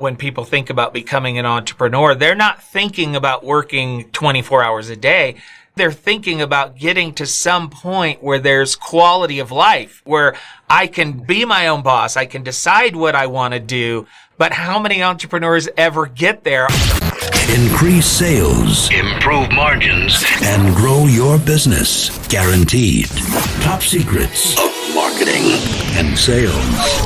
When people think about becoming an entrepreneur, they're not thinking about working 24 hours a day. They're thinking about getting to some point where there's quality of life, where I can be my own boss. I can decide what I want to do. But how many entrepreneurs ever get there? Increase sales, improve margins, and grow your business. Guaranteed. Top secrets of marketing and sales.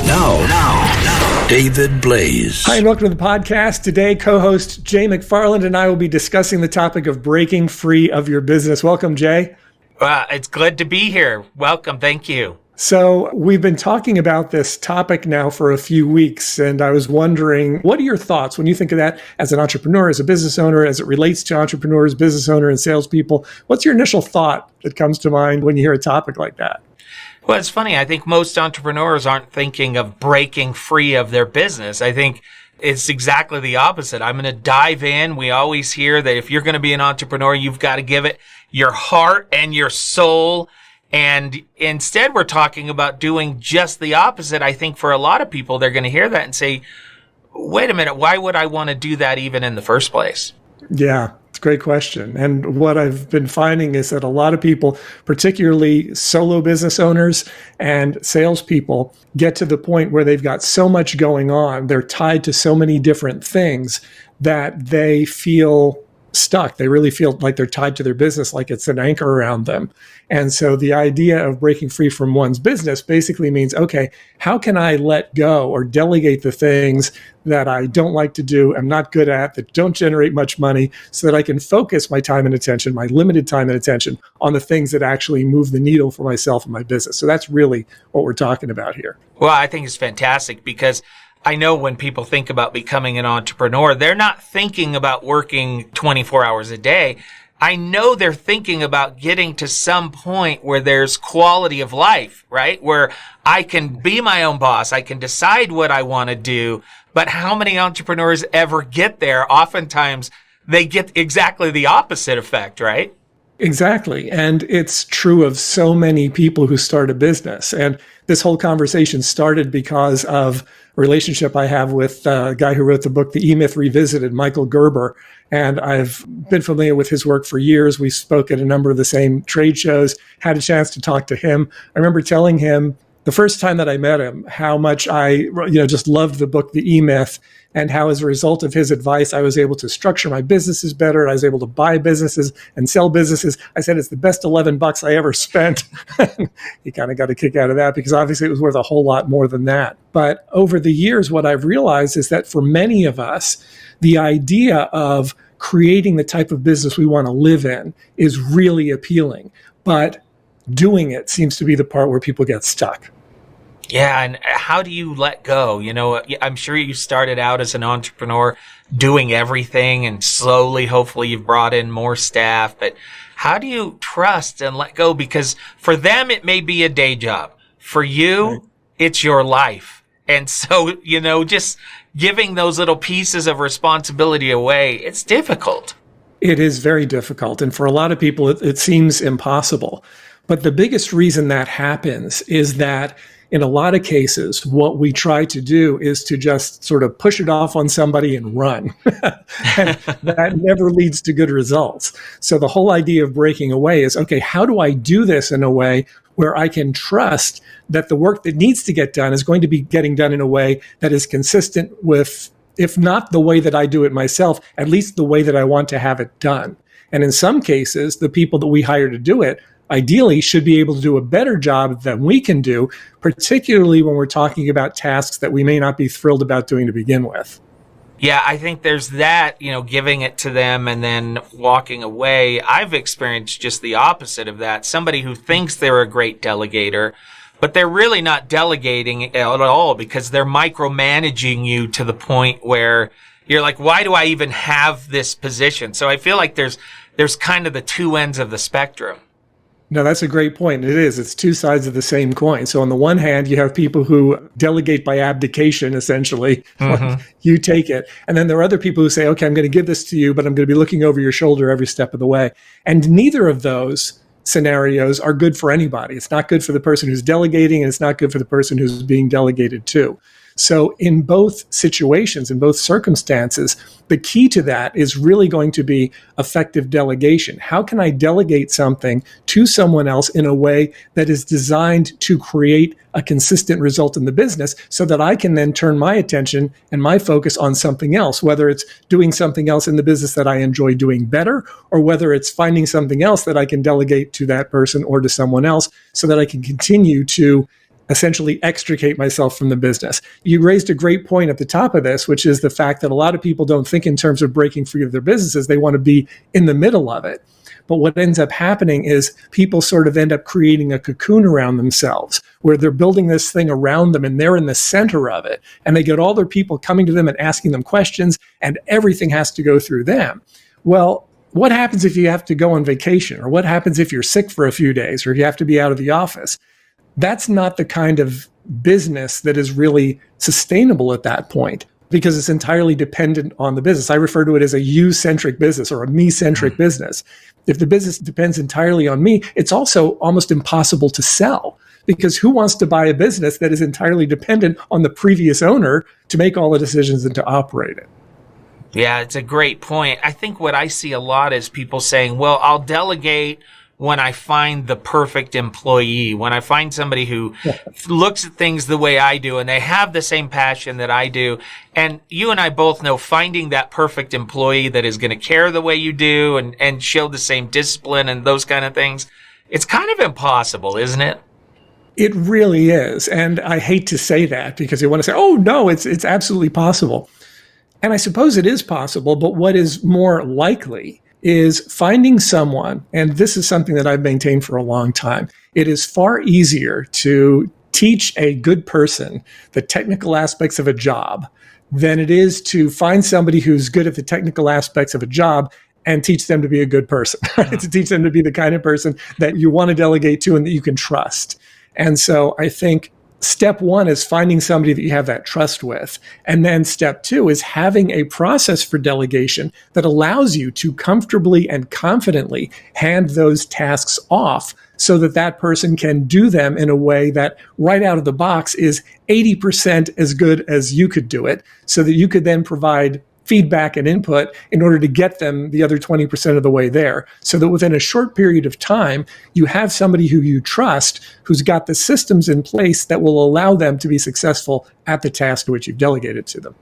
Now, David Blaze. Hi, and welcome to the podcast. Today, co-host Jay McFarland and I will be discussing the topic of breaking free of your business. Welcome, Jay. It's good to be here. Welcome. Thank you. So we've been talking about this topic now for a few weeks, and I was wondering, what are your thoughts when you think of that as an entrepreneur, as a business owner, as it relates to entrepreneurs, business owner, and salespeople? What's your initial thought that comes to mind when you hear a topic like that? Well, it's funny. I think most entrepreneurs aren't thinking of breaking free of their business. I think it's exactly the opposite. I'm going to dive in. We always hear that if you're going to be an entrepreneur, you've got to give it your heart and your soul. And instead, we're talking about doing just the opposite. I think for a lot of people, they're going to hear that and say, wait a minute, why would I want to do that even in the first place? Yeah, it's a great question. And what I've been finding is that a lot of people, particularly solo business owners and salespeople, get to the point where they've got so much going on, they're tied to so many different things that they feel stuck. They really feel like they're tied to their business, like it's an anchor around them. And so the idea of breaking free from one's business basically means, okay, how can I let go or delegate the things that I don't like to do, I'm not good at, that don't generate much money, so that I can focus my time and attention, my limited time and attention, on the things that actually move the needle for myself and my business. So that's really what we're talking about here. Well, I think it's fantastic because I know when people think about becoming an entrepreneur, they're not thinking about working 24 hours a day. I know they're thinking about getting to some point where there's quality of life, right? Where I can be my own boss. I can decide what I want to do. But how many entrepreneurs ever get there? Oftentimes, they get exactly the opposite effect, right? Exactly. And it's true of so many people who start a business. And this whole conversation started because of a relationship I have with a guy who wrote the book, The E-Myth Revisited, Michael Gerber. And I've been familiar with his work for years. We spoke at a number of the same trade shows, had a chance to talk to him. I remember telling him the first time that I met him how much I just loved the book, The E-Myth, and how as a result of his advice, I was able to structure my businesses better. I was able to buy businesses and sell businesses. I said, it's the best $11 I ever spent. He kind of got a kick out of that because obviously it was worth a whole lot more than that. But over the years, what I've realized is that for many of us, the idea of creating the type of business we want to live in is really appealing. But doing it seems to be the part where people get stuck. Yeah, and how do you let go? I'm sure you started out as an entrepreneur doing everything, and slowly, hopefully, you've brought in more staff. But how do you trust and let go? Because for them, it may be a day job. For you, right, it's your life. And so, just giving those little pieces of responsibility away, it's difficult. It is very difficult. And for a lot of people, it seems impossible. But the biggest reason that happens is that in a lot of cases, what we try to do is to just sort of push it off on somebody and run. And that never leads to good results. So the whole idea of breaking away is, okay, how do I do this in a way where I can trust that the work that needs to get done is going to be getting done in a way that is consistent with, if not the way that I do it myself, at least the way that I want to have it done. And in some cases, the people that we hire to do it ideally should be able to do a better job than we can do, particularly when we're talking about tasks that we may not be thrilled about doing to begin with. Yeah, I think there's that, giving it to them and then walking away. I've experienced just the opposite of that. Somebody who thinks they're a great delegator, but they're really not delegating at all because they're micromanaging you to the point where you're like, why do I even have this position? So I feel like there's kind of the two ends of the spectrum. No, that's a great point. It is. It's two sides of the same coin. So on the one hand, you have people who delegate by abdication, essentially. Mm-hmm. You take it. And then there are other people who say, okay, I'm going to give this to you, but I'm going to be looking over your shoulder every step of the way. And neither of those scenarios are good for anybody. It's not good for the person who's delegating, and it's not good for the person who's being delegated to. So in both situations, in both circumstances, the key to that is really going to be effective delegation. How can I delegate something to someone else in a way that is designed to create a consistent result in the business so that I can then turn my attention and my focus on something else, whether it's doing something else in the business that I enjoy doing better, or whether it's finding something else that I can delegate to that person or to someone else so that I can continue to essentially extricate myself from the business. You raised a great point at the top of this, which is the fact that a lot of people don't think in terms of breaking free of their businesses. They want to be in the middle of it. But what ends up happening is people sort of end up creating a cocoon around themselves where they're building this thing around them and they're in the center of it. And they get all their people coming to them and asking them questions, and everything has to go through them. Well, what happens if you have to go on vacation? Or what happens if you're sick for a few days, or if you have to be out of the office? That's not the kind of business that is really sustainable at that point, because it's entirely dependent on the business. I refer to it as a you-centric business or a me-centric business. If the business depends entirely on me, it's also almost impossible to sell, because who wants to buy a business that is entirely dependent on the previous owner to make all the decisions and to operate it? Yeah, it's a great point. I think what I see a lot is people saying, well, I'll delegate when I find the perfect employee, when I find somebody who looks at things the way I do and they have the same passion that I do. And you and I both know finding that perfect employee that is going to care the way you do and show the same discipline and those kind of things, it's kind of impossible, isn't it? It really is. And I hate to say that, because you want to say, oh, no, it's absolutely possible. And I suppose it is possible, but what is more likely is finding someone, and this is something that I've maintained for a long time. It is far easier to teach a good person the technical aspects of a job than it is to find somebody who's good at the technical aspects of a job and teach them to be a good person, right? To teach them to be the kind of person that you want to delegate to and that you can trust. And so I think step one is finding somebody that you have that trust with. And then step two is having a process for delegation that allows you to comfortably and confidently hand those tasks off so that that person can do them in a way that right out of the box is 80% as good as you could do it, so that you could then provide feedback and input in order to get them the other 20% of the way there, so that within a short period of time, you have somebody who you trust, who's got the systems in place that will allow them to be successful at the task which you've delegated to them.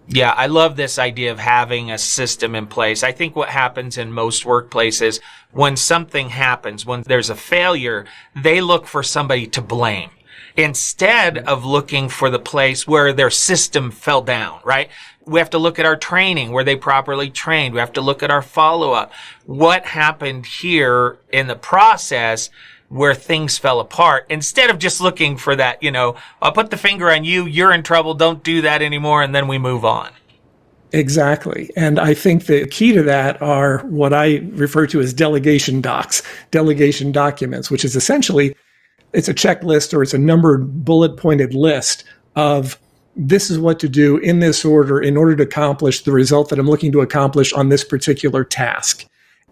Yeah, I love this idea of having a system in place. I think what happens in most workplaces, when something happens, when there's a failure, they look for somebody to blame, instead of looking for the place where their system fell down, right? We have to look at our training. Were they properly trained? We have to look at our follow-up. What happened here in the process where things fell apart, instead of just looking for that, I'll put the finger on you, you're in trouble, don't do that anymore, and then we move on. Exactly. And I think the key to that are what I refer to as delegation docs, delegation documents, which is essentially, it's a checklist or it's a numbered bullet-pointed list of this is what to do in this order in order to accomplish the result that I'm looking to accomplish on this particular task.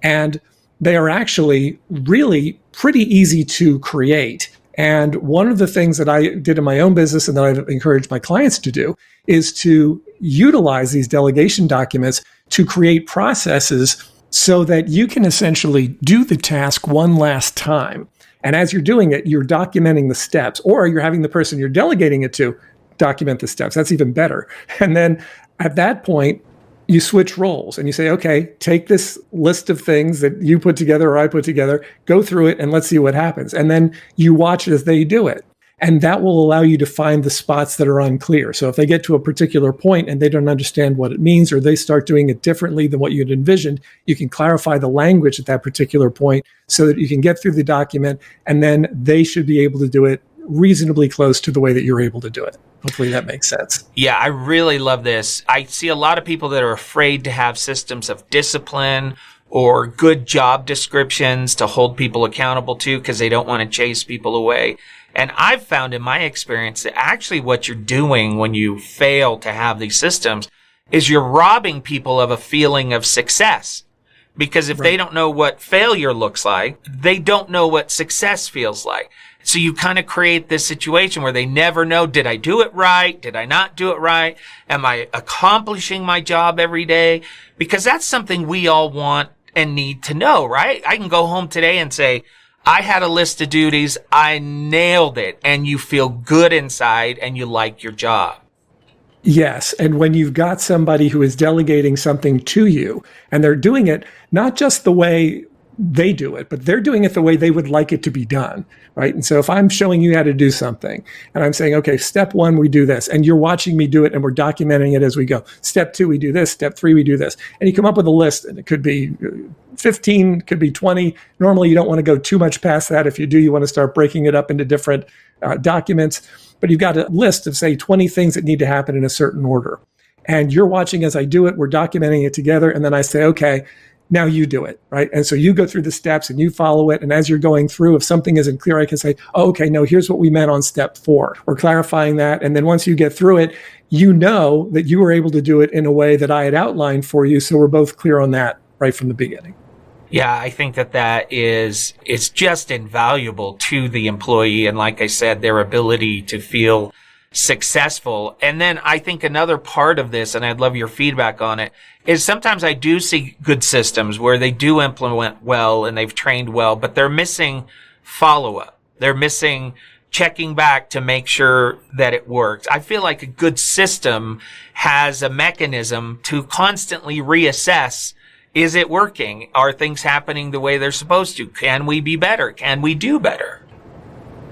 And they are actually really pretty easy to create. And one of the things that I did in my own business and that I've encouraged my clients to do is to utilize these delegation documents to create processes so that you can essentially do the task one last time. And as you're doing it, you're documenting the steps, or you're having the person you're delegating it to document the steps. That's even better. And then at that point, you switch roles and you say, okay, take this list of things that you put together or I put together, go through it and let's see what happens. And then you watch as they do it. And that will allow you to find the spots that are unclear. So if they get to a particular point and they don't understand what it means, or they start doing it differently than what you had envisioned, you can clarify the language at that particular point so that you can get through the document, and then they should be able to do it reasonably close to the way that you're able to do it. Hopefully that makes sense. Yeah, I really love this. I see a lot of people that are afraid to have systems of discipline or good job descriptions to hold people accountable to because they don't want to chase people away. And I've found in my experience that actually what you're doing when you fail to have these systems is you're robbing people of a feeling of success. Because if they don't know what failure looks like, they don't know what success feels like. So you kind of create this situation where they never know, did I do it right? Did I not do it right? Am I accomplishing my job every day? Because that's something we all want and need to know, right? I can go home today and say, I had a list of duties. I nailed it. And you feel good inside and you like your job. Yes. And when you've got somebody who is delegating something to you and they're doing it not just the way they do it, but they're doing it the way they would like it to be done, right? And so if I'm showing you how to do something and I'm saying, okay, step 1, we do this, and you're watching me do it and we're documenting it as we go. Step 2, we do this. Step 3, we do this. And you come up with a list, and it could be 15, could be 20. Normally, you don't want to go too much past that. If you do, you want to start breaking it up into different documents. But you've got a list of, say, 20 things that need to happen in a certain order. And you're watching as I do it. We're documenting it together. And then I say, okay, now you do it, right? And so you go through the steps and you follow it. And as you're going through, if something isn't clear, I can say, oh, okay, no, here's what we meant on step 4. We're clarifying that. And then once you get through it, you know that you were able to do it in a way that I had outlined for you. So we're both clear on that right from the beginning. Yeah, I think it's just invaluable to the employee. And like I said, their ability to feel successful. And then I think another part of this, and I'd love your feedback on it, is sometimes I do see good systems where they do implement well and they've trained well, but they're missing follow-up. They're missing checking back to make sure that it works. I feel like a good system has a mechanism to constantly reassess, is it working? Are things happening the way they're supposed to? Can we be better? Can we do better?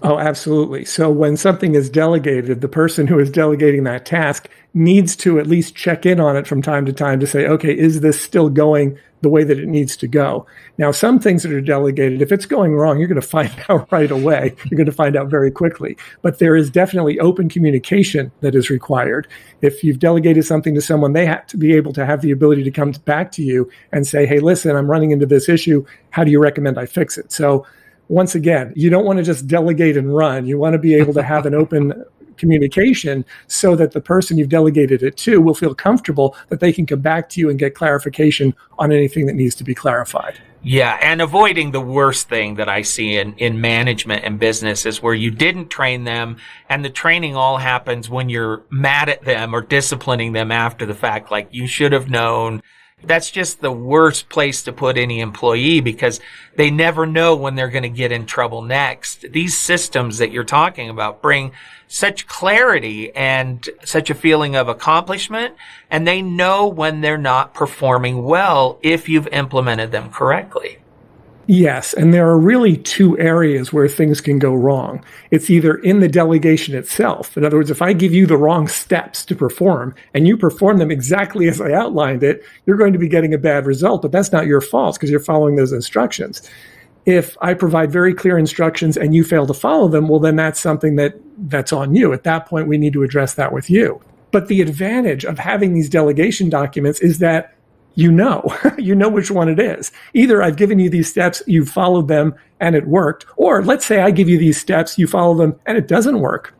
Oh, absolutely. So when something is delegated, the person who is delegating that task needs to at least check in on it from time to time to say, okay, is this still going the way that it needs to go? Now, some things that are delegated, if it's going wrong, you're going to find out right away. You're going to find out very quickly. But there is definitely open communication that is required. If you've delegated something to someone, they have to be able to have the ability to come back to you and say, hey, listen, I'm running into this issue. How do you recommend I fix it? So once again, you don't want to just delegate and run. You want to be able to have an open communication so that the person you've delegated it to will feel comfortable that they can come back to you and get clarification on anything that needs to be clarified. Yeah, and avoiding the worst thing that I see in management and business is where you didn't train them, and the training all happens when you're mad at them or disciplining them after the fact, like you should have known. That's just the worst place to put any employee because they never know when they're going to get in trouble next. These systems that you're talking about bring such clarity and such a feeling of accomplishment, and they know when they're not performing well if you've implemented them correctly. Yes, and there are really 2 areas where things can go wrong. It's either in the delegation itself. In other words, if I give you the wrong steps to perform and you perform them exactly as I outlined it, you're going to be getting a bad result, but that's not your fault because you're following those instructions. If I provide very clear instructions and you fail to follow them, well, then that's something that's on you. At that point, we need to address that with you. But the advantage of having these delegation documents is that you know which one it is. Either I've given you these steps, you followed them, and it worked. Or let's say I give you these steps, you follow them, and it doesn't work.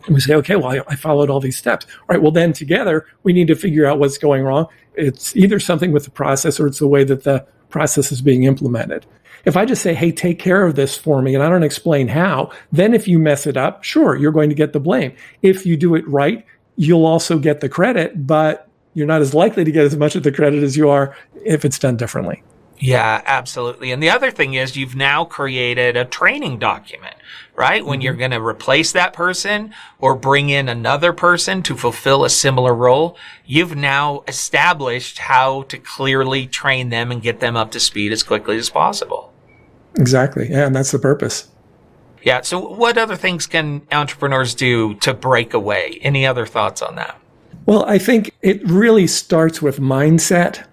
And we say, okay, well, I followed all these steps. All right, well, then together, we need to figure out what's going wrong. It's either something with the process or it's the way that the process is being implemented. If I just say, hey, take care of this for me, and I don't explain how, then if you mess it up, sure, you're going to get the blame. If you do it right, you'll also get the credit, but you're not as likely to get as much of the credit as you are if it's done differently. Yeah, absolutely. And the other thing is you've now created a training document, right? When you're going to replace that person or bring in another person to fulfill a similar role, you've now established how to clearly train them and get them up to speed as quickly as possible. Exactly. Yeah, and that's the purpose. Yeah. So what other things can entrepreneurs do to break away? Any other thoughts on that? Well, I think it really starts with mindset.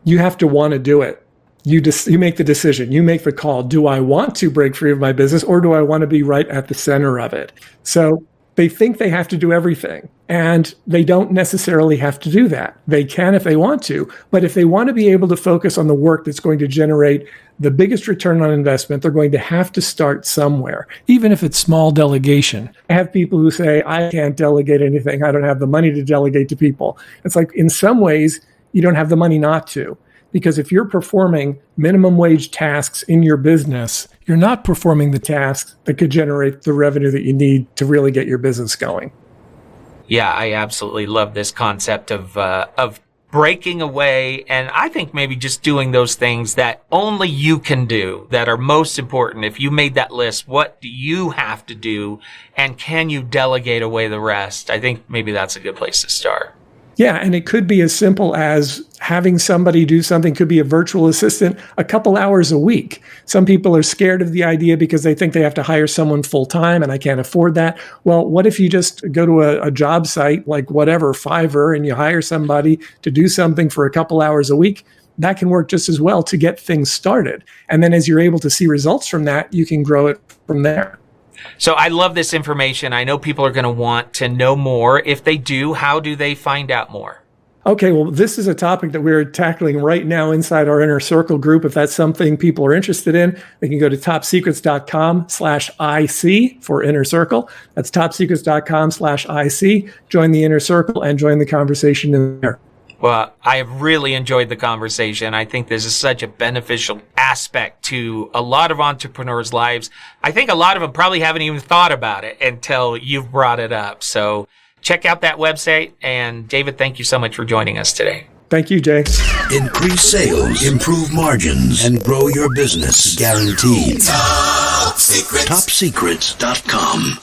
You have to want to do it. You make the decision. You make the call. Do I want to break free of my business or do I want to be right at the center of it? So they think they have to do everything, and they don't necessarily have to do that. They can if they want to, but if they want to be able to focus on the work that's going to generate the biggest return on investment, they're going to have to start somewhere, even if it's small delegation. I have people who say, I can't delegate anything. I don't have the money to delegate to people. It's like, in some ways, you don't have the money not to. Because if you're performing minimum wage tasks in your business, you're not performing the tasks that could generate the revenue that you need to really get your business going. Yeah, I absolutely love this concept of breaking away, and I think maybe just doing those things that only you can do that are most important. If you made that list, what do you have to do, and can you delegate away the rest? I think maybe that's a good place to start. Yeah, and it could be as simple as having somebody do something, could be a virtual assistant, a couple hours a week. Some people are scared of the idea because they think they have to hire someone full time and I can't afford that. Well, what if you just go to a job site like whatever, Fiverr, and you hire somebody to do something for a couple hours a week? That can work just as well to get things started. And then as you're able to see results from that, you can grow it from there. So I love this information. I know people are going to want to know more. If they do, how do they find out more? Okay, well, this is a topic that we're tackling right now inside our Inner Circle group. If that's something people are interested in, they can go to topsecrets.com/IC for Inner Circle. That's topsecrets.com/IC. Join the Inner Circle and join the conversation in there. Well, I have really enjoyed the conversation. I think this is such a beneficial aspect to a lot of entrepreneurs' lives. I think a lot of them probably haven't even thought about it until you've brought it up. So check out that website. And David, thank you so much for joining us today. Thank you, Jay. Increase sales, improve margins, and grow your business guaranteed. Top Secrets. TopSecrets.com.